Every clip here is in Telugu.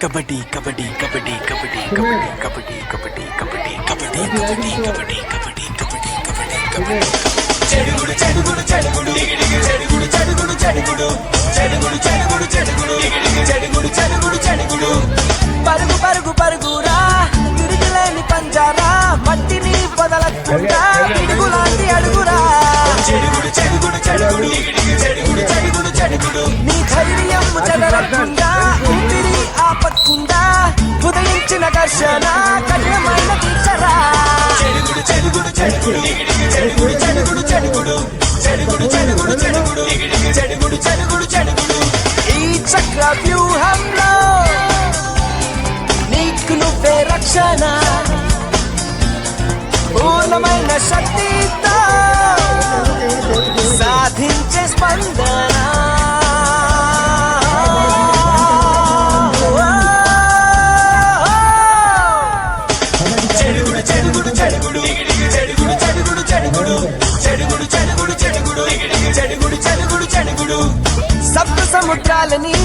కబడ్డీ కబడ్డీ కబడ్డీ కబడ్డీ కబడ్డీ కబడ్డీ కబడ్డీ కబడ్డీ కబడ్డీ కబడ్డీ కబడ్డీ కబడ్డీ కబడ్డీ కబడ్డీ కబడ్డీ చెడుగుడు చెడుగుడు చెడుగుడు చెడుగుడు చెడుగుడు చెడుగుడు చెడుగుడు చెడుగుడు చెడుగుడు చెడుగుడు చెడుగుడు చెడుగుడు పరుగు పరుగు పరుగురా తిరిగిలేని పంజారా మట్టిని వదలకుండా పిడుగులాంటి అడుగురా చెడుగుడు చెడుగుడు చెడుగుడు చెడుగుడు చెడుగుడు చెడుగుడు నీ ధైర్యం చెదరకుండా ఊపిరి ఆపకుండా ఉదయించిన ఘర్షణ కఠినమైన తీర్చరా చెడుగుడు చెడుగుడు చెడుగుడు చెడుగుడు చెడుగుడు చెడుగుడు చెడుగుడు చెడుగుడు చెడుగుడు చెడుగుడు చెడుగుడు చెడుగుడు ఈ చక్ర వ్యూహంలో నీకు నువ్వే రక్షణ పూర్ణమైన శక్తితో సాధించే స్పందన చెడుగుడు చెడుగుడు చెడుగుడు చెడుగుడు చెడుగుడు చెడుగుడు చెడుగుడు చెడుగుడు చెడుగుడు చెడుగుడు చెడుగుడు చెడుగుడు సప్త సముద్రాలని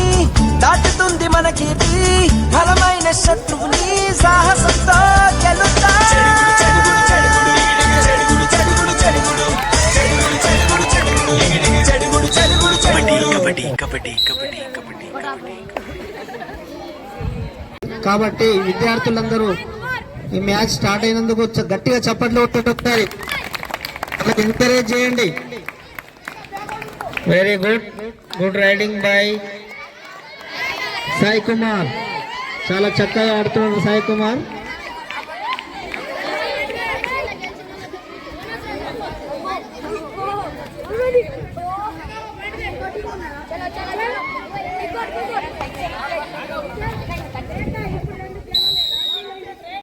దాటుతుంది మన కీర్తి బలమైన శత్రువుని సాహసంతో గెలుతా కాబట్టి విద్యార్థులందరూ ఈ మ్యాచ్ స్టార్ట్ అయినందుకు గట్టిగా చప్పట్లు కొట్టొకసారి ఎంకరేజ్ చేయండి. Very good, good riding by Sai Kumar. చాలా చక్కగా ఆడుతున్నాడు సాయి కుమార్.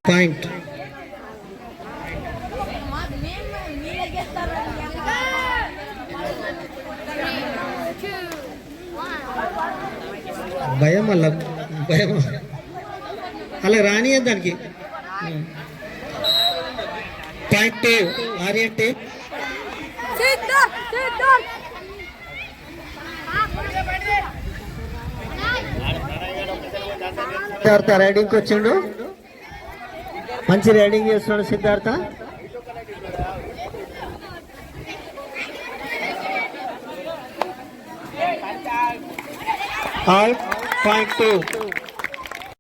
పాయింట్ భయం అలా భయం అలా రాని దానికి. పాయింట్ ఆర్యంటే సిద్ధార్థ రైడింగ్కి వచ్చిండు, మంచి రైడింగ్ చేస్తున్నాడు సిద్ధార్థ. పాయింట్ 2